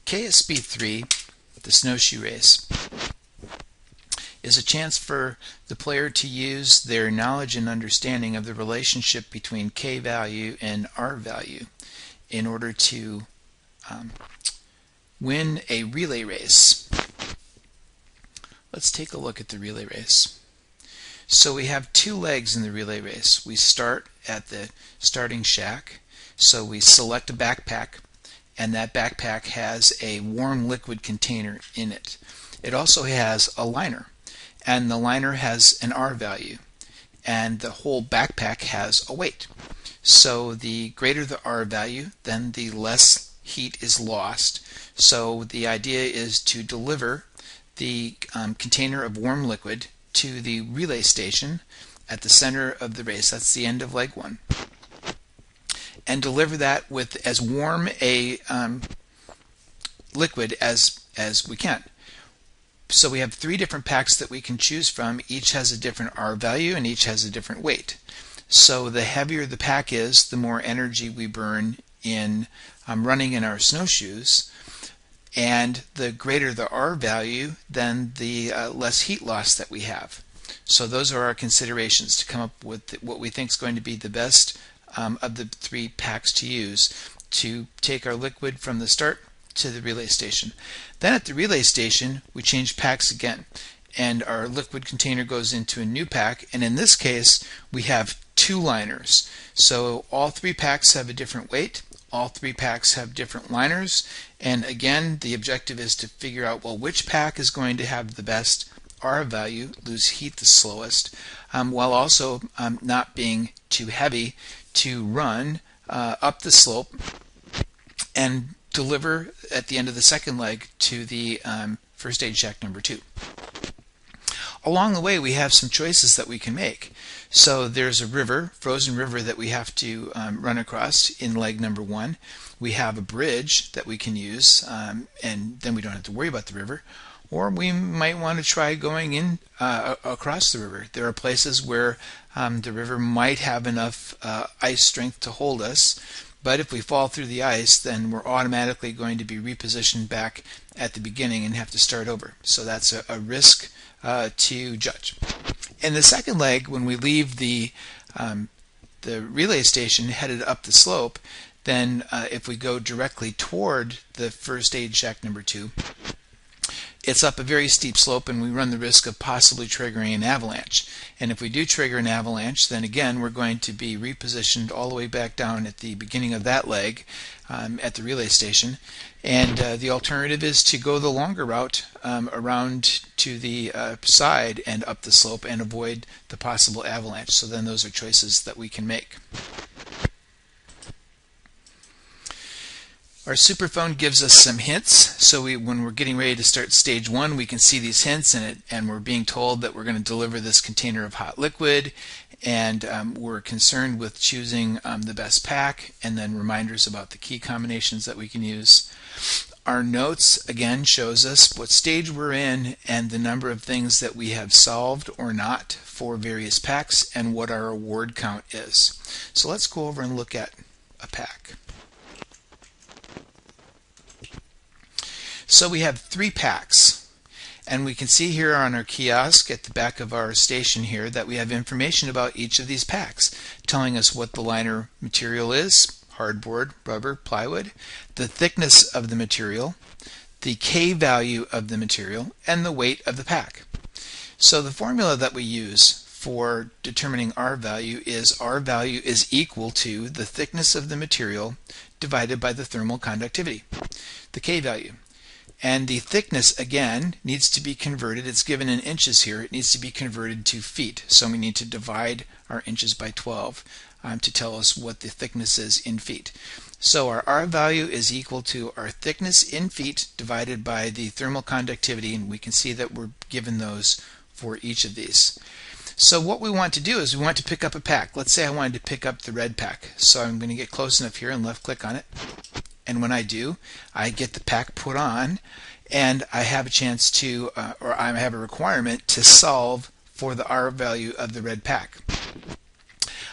KSB 3, the Snowshoe Race, is a chance for the player to use their knowledge and understanding of the relationship between K value and R value in order to win a relay race. Let's take a look at the relay race. So we have two legs in the relay race. We start at the starting shack. So we select a backpack, and that backpack has a warm liquid container in it. It also has a liner, and the liner has an R value, and the whole backpack has a weight. So the greater the R value, then the less heat is lost. So the idea is to deliver the container of warm liquid to the relay station at the center of the race. That's the end of leg 1. And deliver that with as warm a liquid as we can. So we have 3 different packs that we can choose from. Each has a different R value and each has a different weight. So the heavier the pack is, the more energy we burn in running in our snowshoes, and the greater the R value, then the less heat loss that we have. So those are our considerations to come up with what we think is going to be the best of the 3 packs to use to take our liquid from the start to the relay station. Then at the relay station we change packs again, and our liquid container goes into a new pack, and in this case we have 2 liners. So all 3 packs have a different weight, all 3 packs have different liners, and again the objective is to figure out, well, which pack is going to have the best R value, lose heat the slowest, while also not being too heavy to run up the slope and deliver at the end of the second leg to the first aid shack number 2. Along the way we have some choices that we can make. So there's a river, frozen river, that we have to run across in leg number 1. We have a bridge that we can use, and then we don't have to worry about the river. Or we might want to try going in across the river. There are places where the river might have enough ice strength to hold us, but if we fall through the ice, then we're automatically going to be repositioned back at the beginning and have to start over. So that's a risk to judge. In the second leg, when we leave the relay station headed up the slope, then if we go directly toward the first aid shack number 2, it's up a very steep slope, and we run the risk of possibly triggering an avalanche. And if we do trigger an avalanche, then again we're going to be repositioned all the way back down at the beginning of that leg at the relay station. And the alternative is to go the longer route around to the side and up the slope and avoid the possible avalanche. So then those are choices that we can make. Our superphone gives us some hints, so when we're getting ready to start stage 1, we can see these hints, and we're being told that we're going to deliver this container of hot liquid, and we're concerned with choosing the best pack, and then reminders about the key combinations that we can use. Our notes again shows us what stage we're in and the number of things that we have solved or not for various packs, and what our award count is. So let's go over and look at a pack. So we have 3 packs, and we can see here on our kiosk at the back of our station here that we have information about each of these packs, telling us what the liner material is: hardboard, rubber, plywood, the thickness of the material, the K value of the material, and the weight of the pack. So the formula that we use for determining R value is equal to the thickness of the material divided by the thermal conductivity, the K value. And the thickness, again, needs to be converted. It's given in inches here. It needs to be converted to feet. So we need to divide our inches by 12 to tell us what the thickness is in feet. So our R value is equal to our thickness in feet divided by the thermal conductivity, and we can see that we're given those for each of these. So what we want to do is we want to pick up a pack. Let's say I wanted to pick up the red pack. So I'm going to get close enough here and left click on it. And when I do, I get the pack put on, and I have a chance to, or I have a requirement to solve for the R value of the red pack.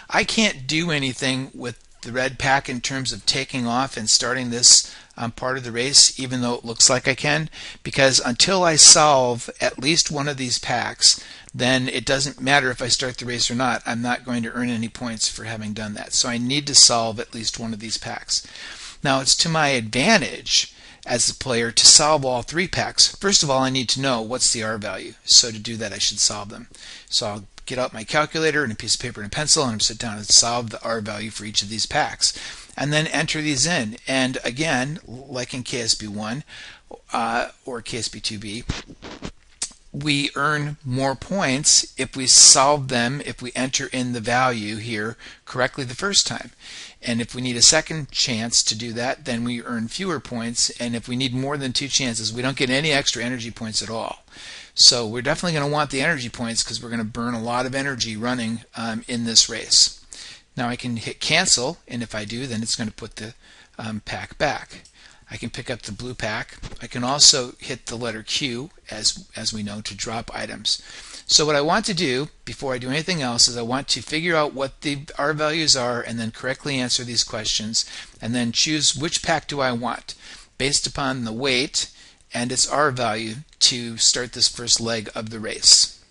I can't do anything with the red pack in terms of taking off and starting this part of the race, even though it looks like I can, because until I solve at least one of these packs, then it doesn't matter if I start the race or not. I'm not going to earn any points for having done that. So I need to solve at least one of these packs. Now it's to my advantage as a player to solve all three packs. First of all, I need to know what's the R value. So to do that, I should solve them. So I'll get out my calculator and a piece of paper and a pencil, and I'm sit down and solve the R value for each of these packs, and then enter these in. And again, like in KSB 1 or KSB 2B, we earn more points if we solve them, if we enter in the value here correctly the first time. And if we need a second chance to do that, then we earn fewer points. And if we need more than 2 chances, we don't get any extra energy points at all. So we're definitely going to want the energy points because we're going to burn a lot of energy running in this race. Now I can hit cancel, and if I do, then it's going to put the pack back. I can pick up the blue pack. I can also hit the letter Q, as we know, to drop items. So what I want to do before I do anything else is I want to figure out what the R values are and then correctly answer these questions, and then choose which pack do I want based upon the weight and its R value to start this first leg of the race.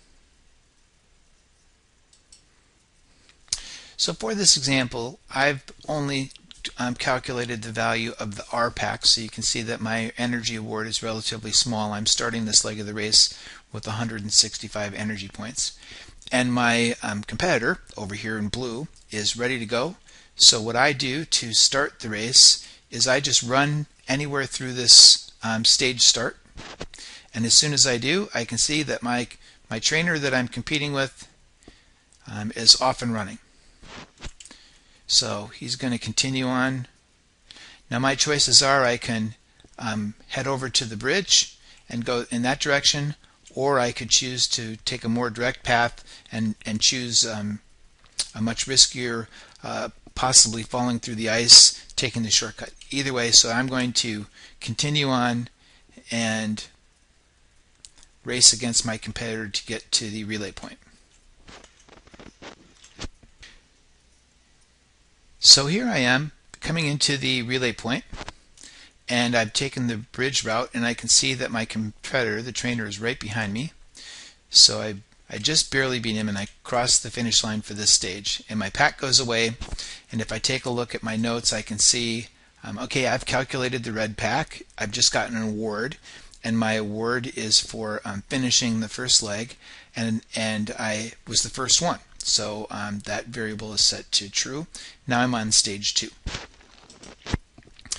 So for this example, I've only calculated the value of the R pack, so you can see that my energy award is relatively small. I'm starting this leg of the race with 165 energy points. And my competitor over here in blue is ready to go. So what I do to start the race is I just run anywhere through this stage start. And as soon as I do, I can see that my trainer that I'm competing with is off and running. So he's going to continue on. Now my choices are I can head over to the bridge and go in that direction, or I could choose to take a more direct path and choose a much riskier, possibly falling through the ice, taking the shortcut. Either way, so I'm going to continue on and race against my competitor to get to the relay point. So here I am coming into the relay point, and I've taken the bridge route, and I can see that my competitor, the trainer, is right behind me. So I just barely beat him, and I crossed the finish line for this stage. And my pack goes away, and if I take a look at my notes, I can see, okay, I've calculated the red pack. I've just gotten an award, and my award is for finishing the first leg, and I was the first one. So that variable is set to true. Now I'm on stage 2.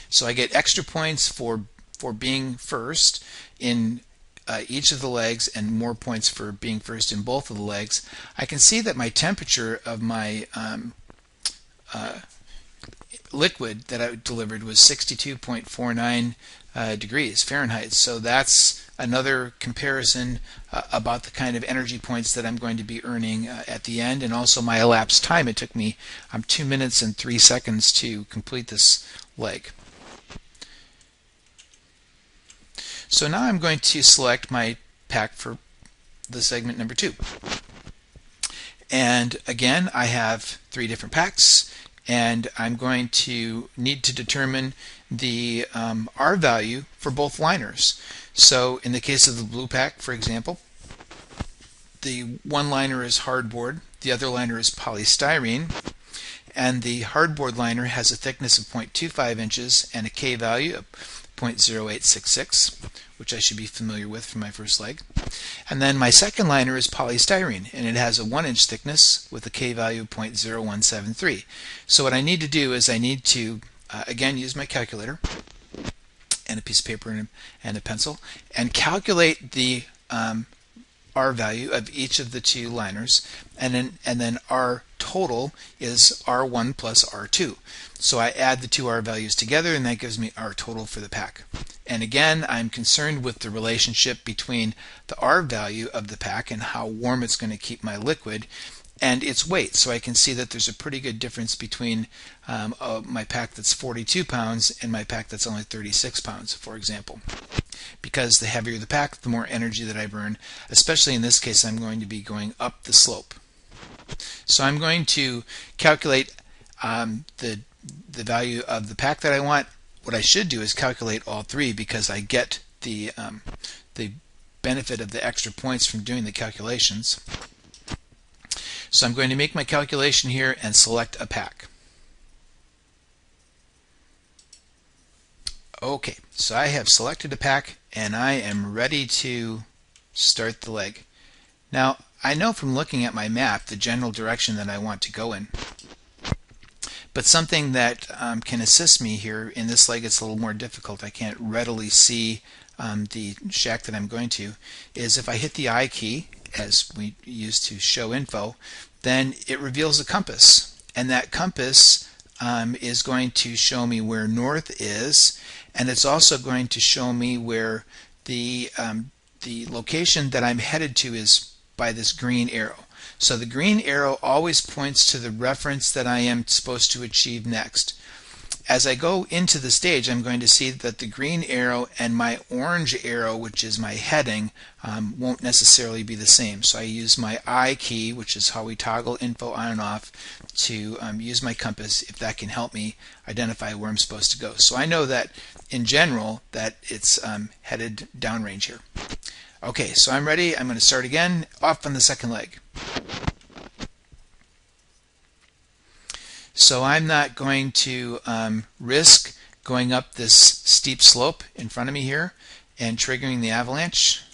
So I get extra points for being first in each of the legs, and more points for being first in both of the legs. I can see that my temperature of my liquid that I delivered was 62.49 degrees Fahrenheit. So that's another comparison about the kind of energy points that I'm going to be earning at the end, and also my elapsed time. It took me 2 minutes and 3 seconds to complete this leg. So now I'm going to select my pack for the segment number 2. And again, I have 3 different packs, and I'm going to need to determine the R value for both liners. So in the case of the blue pack, for example, the one liner is hardboard, the other liner is polystyrene, and the hardboard liner has a thickness of 0.25 inches and a K value of 0.0866, which I should be familiar with from my first leg. And then my second liner is polystyrene, and it has a 1-inch thickness with a K value of 0.0173. So what I need to do is I need to again use my calculator and a piece of paper and a pencil, and calculate the R value of each of the 2 liners, and then R total is R1 plus R2. So I add the 2 R values together, and that gives me R total for the pack. And again, I'm concerned with the relationship between the R value of the pack and how warm it's going to keep my liquid and its weight. So I can see that there's a pretty good difference between my pack that's 42 pounds and my pack that's only 36 pounds, for example. Because the heavier the pack, the more energy that I burn. Especially in this case, I'm going to be going up the slope. So I'm going to calculate the value of the pack that I want what I should do is calculate all three, because I get the benefit of the extra points from doing the calculations. So I'm going to make my calculation here and select a pack. Okay, so I have selected a pack and I am ready to start the leg. Now, I know from looking at my map the general direction that I want to go in. But something that can assist me here in this leg, it's a little more difficult. I can't readily see the shack that I'm going to, is if I hit the I key, as we use to show info, then it reveals a compass. And that compass is going to show me where north is, and it's also going to show me where the location that I'm headed to is by this green arrow. So the green arrow always points to the reference that I am supposed to achieve next. As I go into the stage, I'm going to see that the green arrow and my orange arrow, which is my heading, won't necessarily be the same. So I use my I key, which is how we toggle info on and off, to use my compass, if that can help me identify where I'm supposed to go. So I know that in general that it's headed downrange here. Okay, so I'm ready. I'm going to start again, off on the second leg. So I'm not going to risk going up this steep slope in front of me here and triggering the avalanche.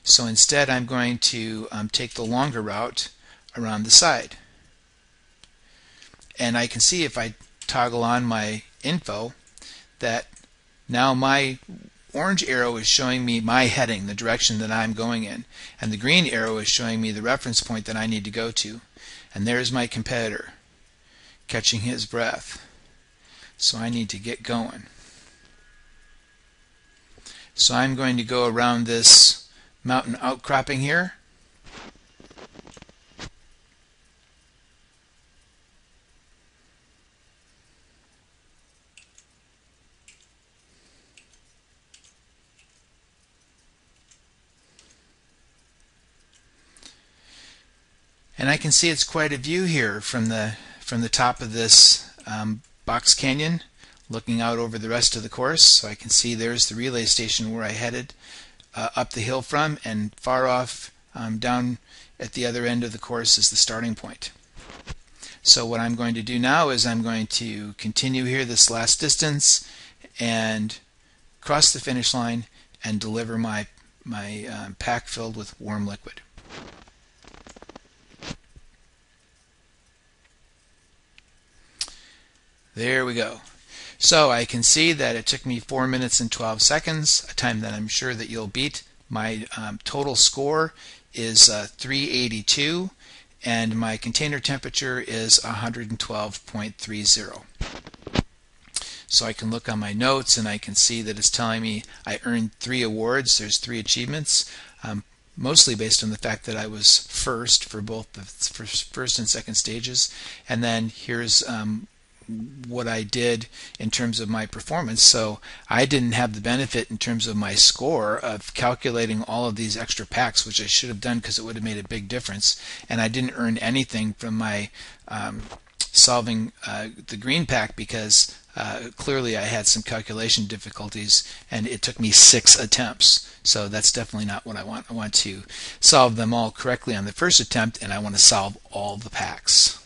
So instead I'm going to take the longer route around the side. And I can see if I toggle on my info that now my orange arrow is showing me my heading, the direction that I'm going in, and the green arrow is showing me the reference point that I need to go to. And there's my competitor catching his breath. So I need to get going. So I'm going to go around this mountain outcropping here. And I can see it's quite a view here from the top of this box canyon, looking out over the rest of the course. So I can see there's the relay station where I headed up the hill from, and far off down at the other end of the course is the starting point. So what I'm going to do now is I'm going to continue here this last distance and cross the finish line and deliver my pack filled with warm liquid. There we go. So I can see that it took me 4 minutes and 12 seconds, a time that I'm sure that you'll beat. My total score is 382, and my container temperature is 112.30. So I can look on my notes and I can see that it's telling me I earned 3 awards. There's 3 achievements, mostly based on the fact that I was first for both the first and second stages. And then here's what I did in terms of my performance. So I didn't have the benefit in terms of my score of calculating all of these extra packs, which I should have done because it would have made a big difference. And I didn't earn anything from my solving the green pack because clearly I had some calculation difficulties and it took me 6 attempts. So that's definitely not what I want. I want to solve them all correctly on the first attempt, and I want to solve all the packs.